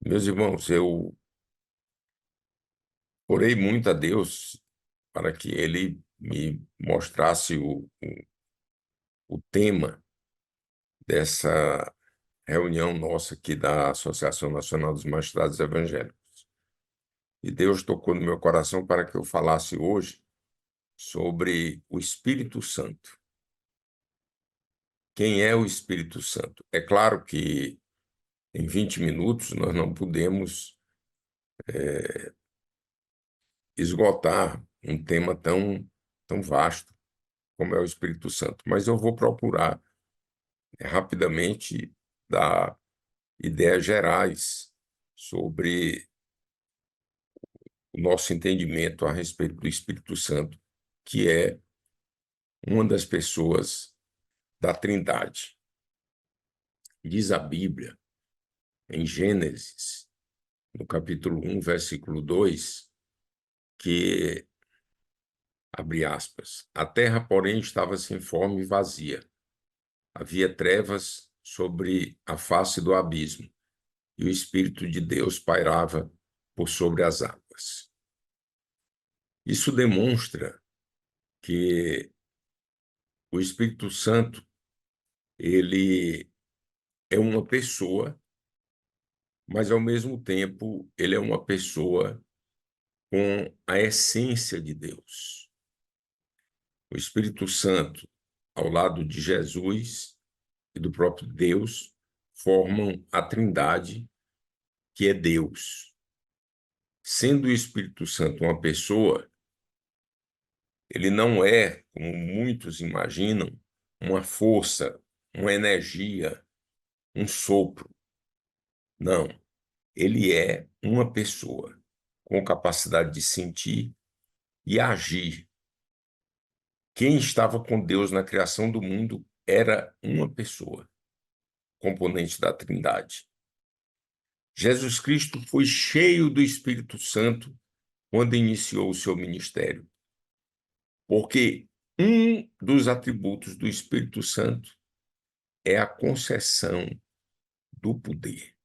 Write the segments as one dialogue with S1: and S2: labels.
S1: Meus irmãos, eu orei muito a Deus para que Ele me mostrasse o tema dessa reunião nossa aqui da Associação Nacional dos Magistrados Evangélicos. E Deus tocou no meu coração para que eu falasse hoje sobre o Espírito Santo. Quem é o Espírito Santo? É claro que em 20 minutos nós não podemos esgotar um tema tão vasto como é o Espírito Santo, mas eu vou procurar rapidamente dar ideias gerais sobre o nosso entendimento a respeito do Espírito Santo, que é uma das pessoas da Trindade. Diz a Bíblia, em Gênesis, no capítulo 1, versículo 2, que, abre aspas, a terra, porém, estava sem forma e vazia. Havia trevas sobre a face do abismo, e o Espírito de Deus pairava por sobre as águas. Isso demonstra que o Espírito Santo, ele é uma pessoa, mas ao mesmo tempo ele é uma pessoa com a essência de Deus. O Espírito Santo, ao lado de Jesus e do próprio Deus, formam a Trindade, que é Deus. Sendo o Espírito Santo uma pessoa, ele não é, como muitos imaginam, uma força, uma energia, um sopro. Não, ele é uma pessoa com capacidade de sentir e agir. Quem estava com Deus na criação do mundo era uma pessoa, componente da Trindade. Jesus Cristo foi cheio do Espírito Santo quando iniciou o seu ministério, porque um dos atributos do Espírito Santo é a concessão do poder.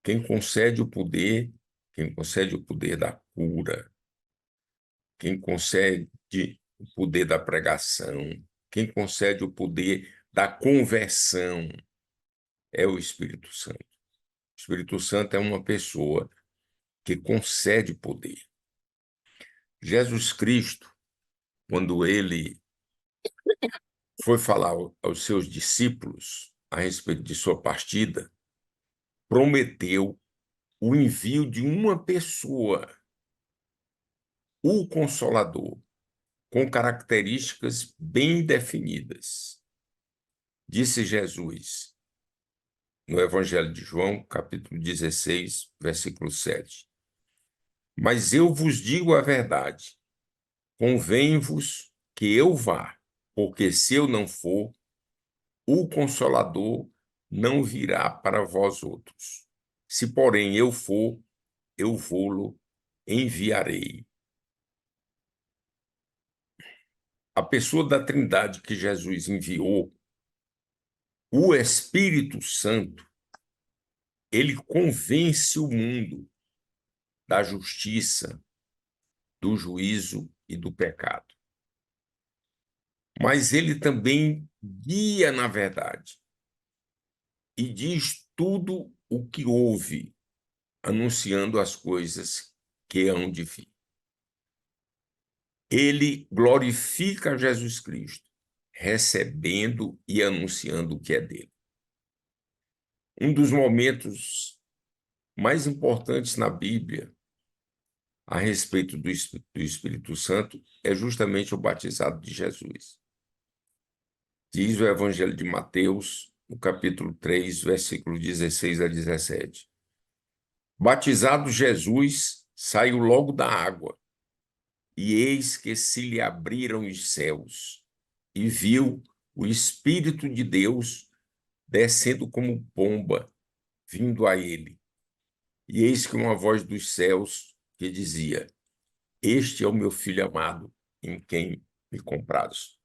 S1: Quem concede o poder da cura, quem concede o poder da pregação, quem concede o poder da conversão é o Espírito Santo. O Espírito Santo é uma pessoa que concede poder. Jesus Cristo, quando ele foi falar aos seus discípulos a respeito de sua partida, prometeu o envio de uma pessoa, o Consolador, com características bem definidas. Disse Jesus, no Evangelho de João, capítulo 16, versículo 7. Mas eu vos digo a verdade, convém-vos que eu vá, porque se eu não for, o Consolador não virá para vós outros. Se, porém, eu for, eu vou-lo enviarei. A pessoa da Trindade que Jesus enviou, o Espírito Santo, ele convence o mundo da justiça, do juízo e do pecado. Mas ele também guia na verdade e diz tudo o que houve, anunciando as coisas que hão de vir. Ele glorifica Jesus Cristo, recebendo e anunciando o que é dele. Um dos momentos mais importantes na Bíblia a respeito do Espírito Santo é justamente o batizado de Jesus. Diz o Evangelho de Mateus, no capítulo 3, versículo 16 a 17. Batizado Jesus, saiu logo da água, e eis que se lhe abriram os céus, e viu o Espírito de Deus descendo como pomba, vindo a ele. E eis que uma voz dos céus que dizia: Este é o meu filho amado, em quem me comprazo.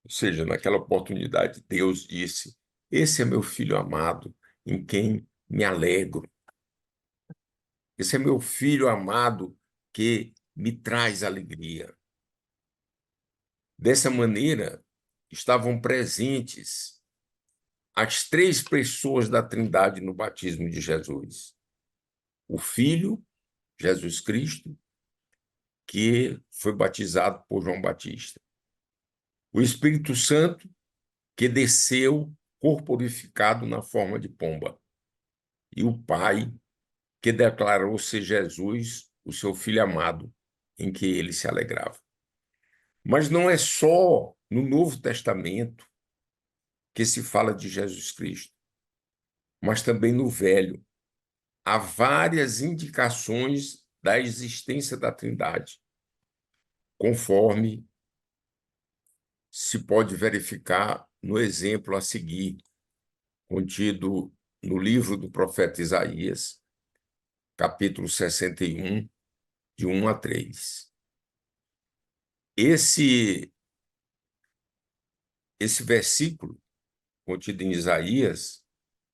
S1: Ou seja, naquela oportunidade, Deus disse: Esse é meu filho amado, em quem me alegro. Esse é meu filho amado que me traz alegria. Dessa maneira, estavam presentes as três pessoas da Trindade no batismo de Jesus. O Filho, Jesus Cristo, que foi batizado por João Batista. O Espírito Santo, que desceu corporificado na forma de pomba. E o Pai, que declarou ser Jesus, o seu Filho amado, em que ele se alegrava. Mas não é só no Novo Testamento que se fala de Jesus Cristo, mas também no Velho. Há várias indicações da existência da Trindade, conforme se pode verificar no exemplo a seguir, contido no livro do profeta Isaías, capítulo 61, de 1 a 3. Esse versículo, contido em Isaías,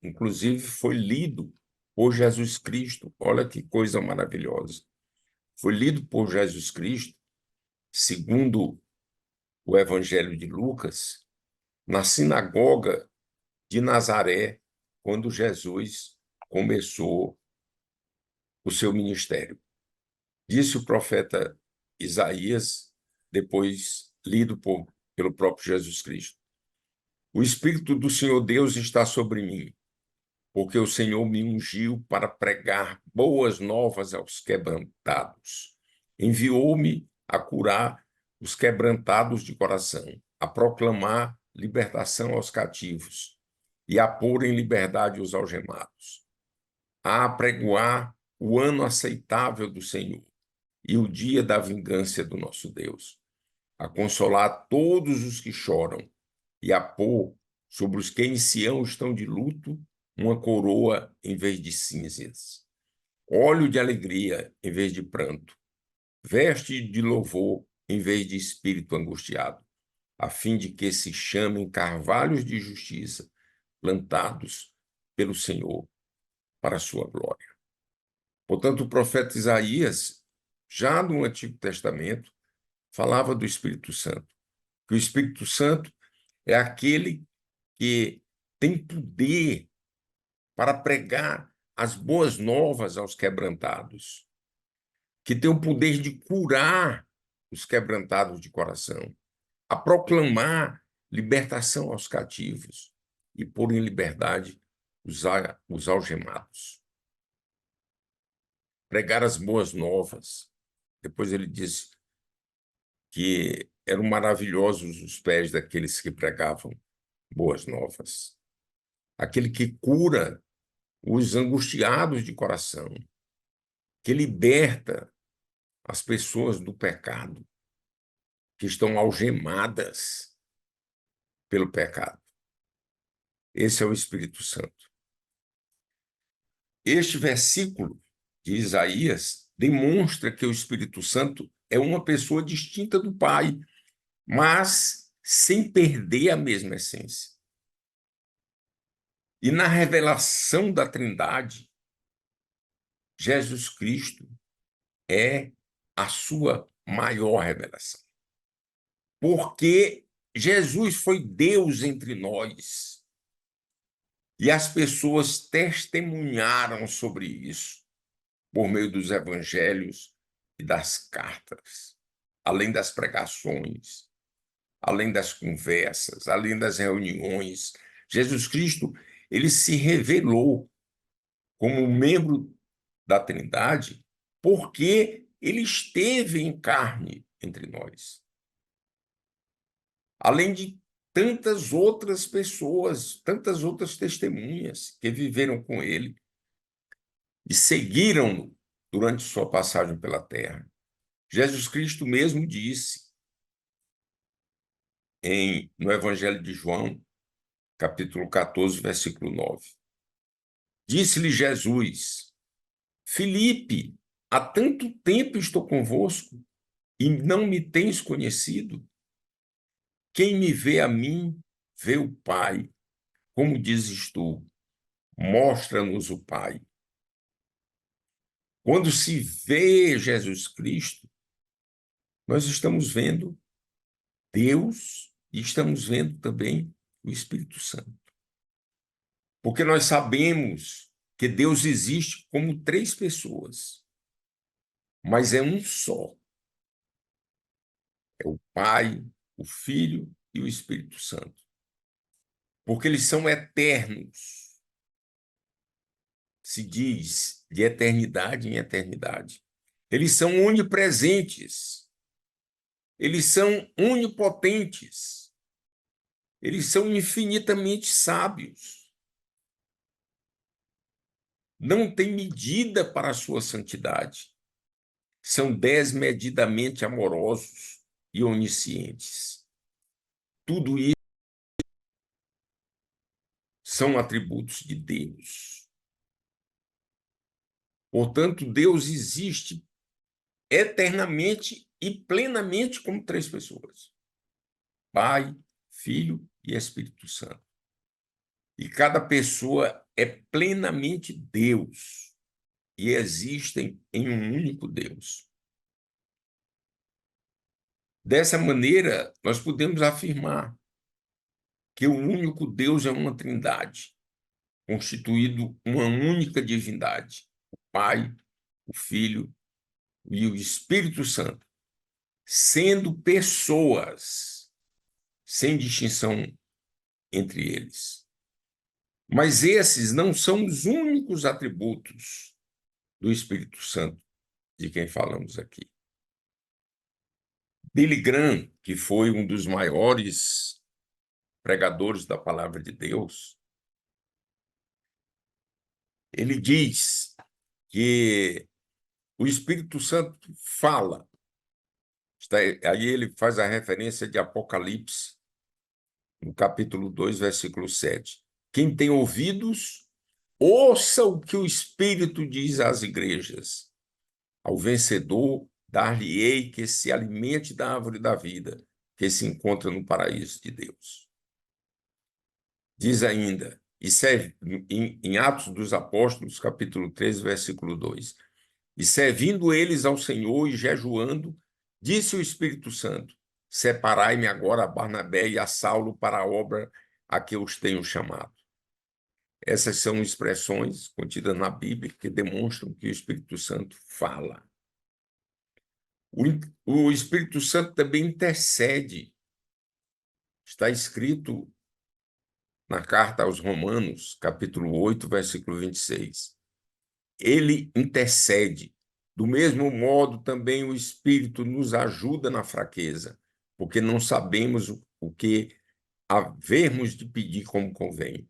S1: inclusive foi lido por Jesus Cristo. Olha que coisa maravilhosa. Foi lido por Jesus Cristo, segundo o Evangelho de Lucas, na sinagoga de Nazaré, quando Jesus começou o seu ministério. Disse o profeta Isaías, depois lido pelo próprio Jesus Cristo. O Espírito do Senhor Deus está sobre mim, porque o Senhor me ungiu para pregar boas novas aos quebrantados. Enviou-me a curar os quebrantados de coração, a proclamar libertação aos cativos e a pôr em liberdade os algemados, a apregoar o ano aceitável do Senhor e o dia da vingança do nosso Deus, a consolar todos os que choram e a pôr sobre os que em Sião estão de luto uma coroa em vez de cinzas, óleo de alegria em vez de pranto, veste de louvor em vez de espírito angustiado, a fim de que se chamem carvalhos de justiça, plantados pelo Senhor para a sua glória. Portanto, o profeta Isaías, já no Antigo Testamento, falava do Espírito Santo, que o Espírito Santo é aquele que tem poder para pregar as boas novas aos quebrantados, que tem o poder de curar os quebrantados de coração, a proclamar libertação aos cativos e pôr em liberdade os algemados. Pregar as boas novas. Depois ele diz que eram maravilhosos os pés daqueles que pregavam boas novas. Aquele que cura os angustiados de coração, que liberta as pessoas do pecado, que estão algemadas pelo pecado. Esse é o Espírito Santo. Este versículo de Isaías demonstra que o Espírito Santo é uma pessoa distinta do Pai, mas sem perder a mesma essência. E na revelação da Trindade, Jesus Cristo é a sua maior revelação. Porque Jesus foi Deus entre nós. E as pessoas testemunharam sobre isso por meio dos evangelhos e das cartas, além das pregações, além das conversas, além das reuniões. Jesus Cristo, ele se revelou como membro da Trindade porque ele esteve em carne entre nós. Além de tantas outras pessoas, tantas outras testemunhas que viveram com ele e seguiram-no durante sua passagem pela terra. Jesus Cristo mesmo disse no Evangelho de João, capítulo 14, versículo 9. Disse-lhe Jesus: Filipe, há tanto tempo estou convosco e não me tens conhecido? Quem me vê a mim, vê o Pai. Como dizes tu, mostra-nos o Pai. Quando se vê Jesus Cristo, nós estamos vendo Deus e estamos vendo também o Espírito Santo. Porque nós sabemos que Deus existe como três pessoas, mas é um só. É o Pai, o Filho e o Espírito Santo. Porque eles são eternos. Se diz de eternidade em eternidade. Eles são onipresentes. Eles são onipotentes. Eles são infinitamente sábios. Não tem medida para a sua santidade. São desmedidamente amorosos e oniscientes. Tudo isso são atributos de Deus. Portanto, Deus existe eternamente e plenamente como três pessoas: Pai, Filho e Espírito Santo. E cada pessoa é plenamente Deus e existem em um único Deus. Dessa maneira, nós podemos afirmar que o único Deus é uma trindade, constituído uma única divindade: o Pai, o Filho e o Espírito Santo, sendo pessoas, sem distinção entre eles. Mas esses não são os únicos atributos do Espírito Santo de quem falamos aqui. Billy Graham, que foi um dos maiores pregadores da palavra de Deus, ele diz que o Espírito Santo fala. Aí ele faz a referência de Apocalipse, no capítulo 2, versículo 7. Quem tem ouvidos, ouça o que o Espírito diz às igrejas. Ao vencedor, dar-lhe-ei que se alimente da árvore da vida, que se encontra no paraíso de Deus. Diz ainda, em Atos dos Apóstolos, capítulo 13, versículo 2. E servindo eles ao Senhor e jejuando, disse o Espírito Santo: separai-me agora a Barnabé e a Saulo para a obra a que os tenho chamado. Essas são expressões contidas na Bíblia que demonstram que o Espírito Santo fala. O Espírito Santo também intercede. Está escrito na carta aos Romanos, capítulo 8, versículo 26. Ele intercede. Do mesmo modo, também o Espírito nos ajuda na fraqueza, porque não sabemos o que havermos de pedir como convém,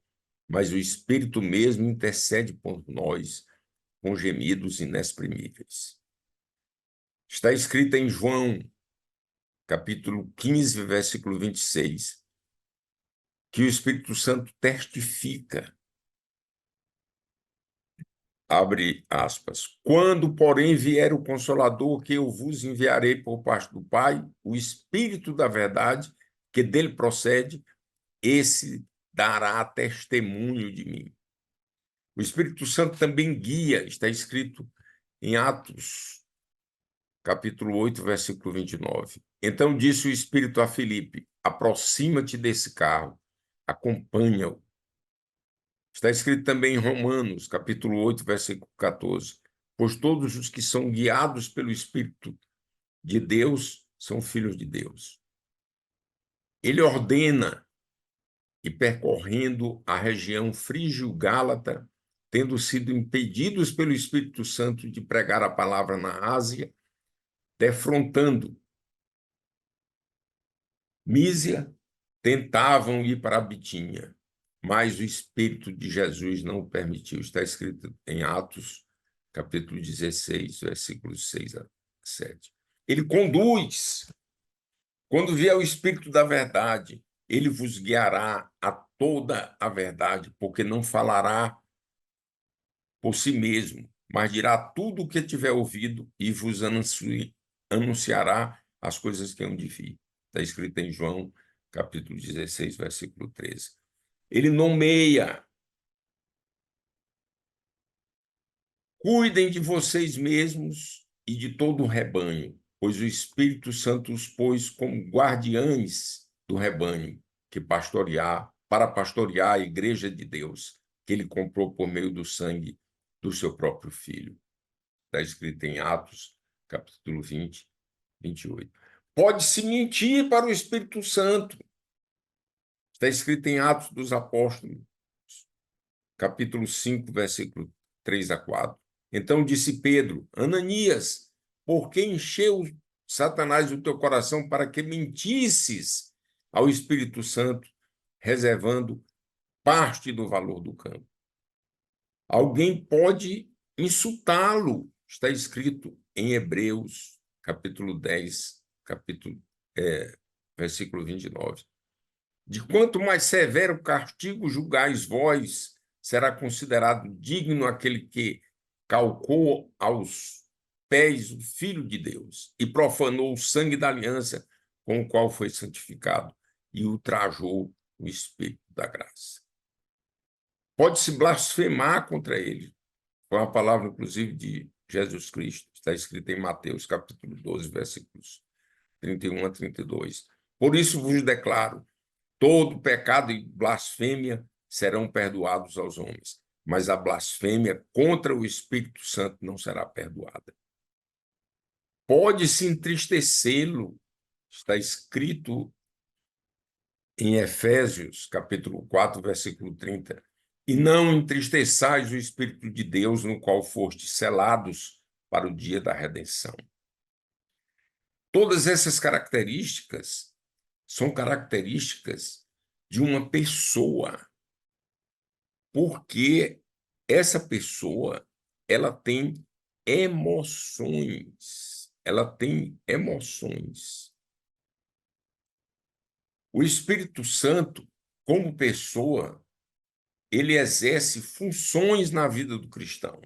S1: mas o Espírito mesmo intercede por nós com gemidos inexprimíveis. Está escrito em João, capítulo 15, versículo 26, que o Espírito Santo testifica, abre aspas, quando, porém, vier o Consolador, que eu vos enviarei por parte do Pai, o Espírito da verdade, que dele procede, esse dará testemunho de mim. O Espírito Santo também guia, está escrito em Atos, capítulo 8, versículo 29. Então disse o Espírito a Filipe: aproxima-te desse carro, acompanha-o. Está escrito também em Romanos, capítulo 8, versículo 14. Pois todos os que são guiados pelo Espírito de Deus são filhos de Deus. Ele ordena, e percorrendo a região frígio-gálata, tendo sido impedidos pelo Espírito Santo de pregar a palavra na Ásia, defrontando Mísia, tentavam ir para a Bitínia, mas o Espírito de Jesus não o permitiu. Está escrito em Atos, capítulo 16, versículos 6 a 7. Ele conduz. Quando vier o Espírito da verdade, ele vos guiará a toda a verdade, porque não falará por si mesmo, mas dirá tudo o que tiver ouvido e vos anunciará as coisas que hão de vir. Está escrito em João, capítulo 16, versículo 13. Ele nomeia Cuidem de vocês mesmos e de todo o rebanho, pois o Espírito Santo os pôs como guardiães do rebanho, para pastorear a igreja de Deus, que ele comprou por meio do sangue do seu próprio Filho. Está escrito em Atos, capítulo 20, 28. Pode-se mentir para o Espírito Santo. Está escrito em Atos dos Apóstolos, capítulo 5, versículo 3 a 4. Então disse Pedro: Ananias, por que encheu Satanás o teu coração para que mentisses ao Espírito Santo, reservando parte do valor do campo? Alguém pode insultá-lo, está escrito em Hebreus, capítulo 10, versículo 29. De quanto mais severo castigo julgais vós, será considerado digno aquele que calcou aos pés o Filho de Deus e profanou o sangue da aliança com o qual foi santificado e ultrajou o Espírito da graça. Pode-se blasfemar contra ele. Foi uma palavra, inclusive, de Jesus Cristo. Está escrito em Mateus, capítulo 12, versículos 31 a 32. Por isso vos declaro, todo pecado e blasfêmia serão perdoados aos homens, mas a blasfêmia contra o Espírito Santo não será perdoada. Pode-se entristecê-lo, está escrito em Efésios, capítulo 4, versículo 30. E não entristeçais o Espírito de Deus, no qual fostes selados para o dia da redenção. Todas essas características são características de uma pessoa, porque essa pessoa, ela tem emoções, ela tem emoções. O Espírito Santo, como pessoa, ele exerce funções na vida do cristão.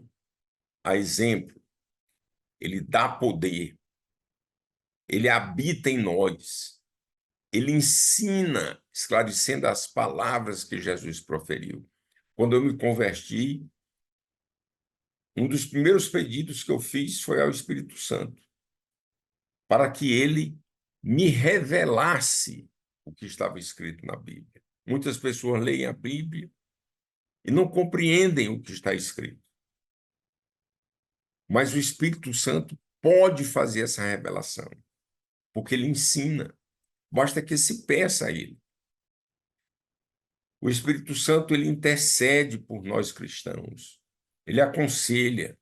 S1: A exemplo, ele dá poder, ele habita em nós, ele ensina, esclarecendo as palavras que Jesus proferiu. Quando eu me converti, um dos primeiros pedidos que eu fiz foi ao Espírito Santo, para que ele me revelasse o que estava escrito na Bíblia. Muitas pessoas leem a Bíblia e não compreendem o que está escrito. Mas o Espírito Santo pode fazer essa revelação, porque ele ensina. Basta que se peça a ele. O Espírito Santo, ele intercede por nós cristãos. Ele aconselha,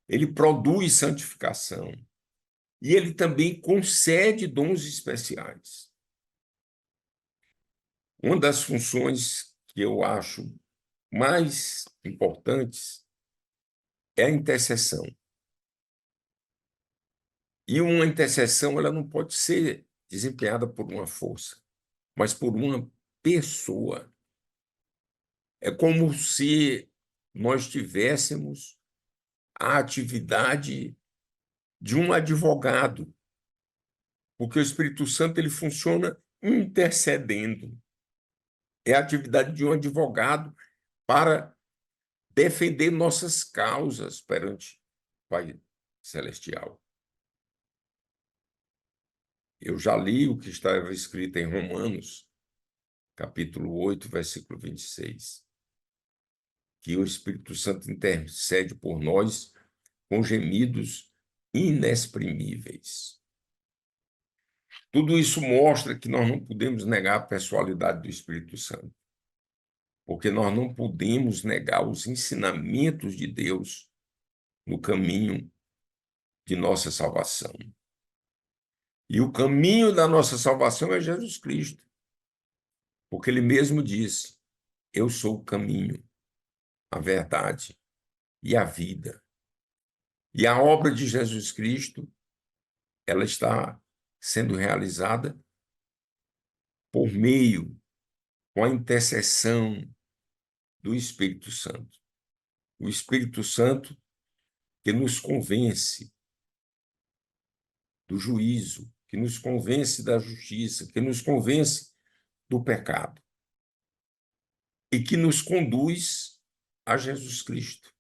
S1: ele produz santificação. E ele também concede dons especiais. Uma das funções que eu acho mais importantes é a intercessão. E uma intercessão, ela não pode ser desempenhada por uma força, mas por uma pessoa. É como se nós tivéssemos a atividade de um advogado, porque o Espírito Santo ele funciona intercedendo. É a atividade de um advogado para defender nossas causas perante o Pai Celestial. Eu já li o que estava escrito em Romanos, capítulo 8, versículo 26, que o Espírito Santo intercede por nós com gemidos inexprimíveis. Tudo isso mostra que nós não podemos negar a pessoalidade do Espírito Santo, porque nós não podemos negar os ensinamentos de Deus no caminho de nossa salvação. E o caminho da nossa salvação é Jesus Cristo, porque ele mesmo disse: eu sou o caminho, a verdade e a vida. E a obra de Jesus Cristo, ela está sendo realizada por meio, com a intercessão do Espírito Santo. O Espírito Santo que nos convence do juízo, que nos convence da justiça, que nos convence do pecado e que nos conduz a Jesus Cristo.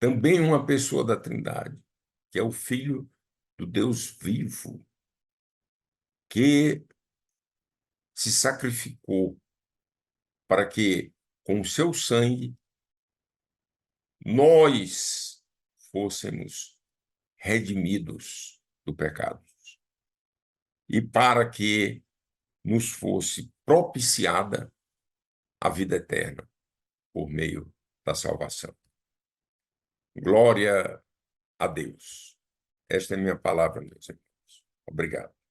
S1: também uma pessoa da Trindade, que é o Filho do Deus vivo, que se sacrificou para que, com o seu sangue, nós fôssemos redimidos do pecado e para que nos fosse propiciada a vida eterna por meio da salvação. Glória a Deus. Esta é a minha palavra, meus irmãos. Obrigado.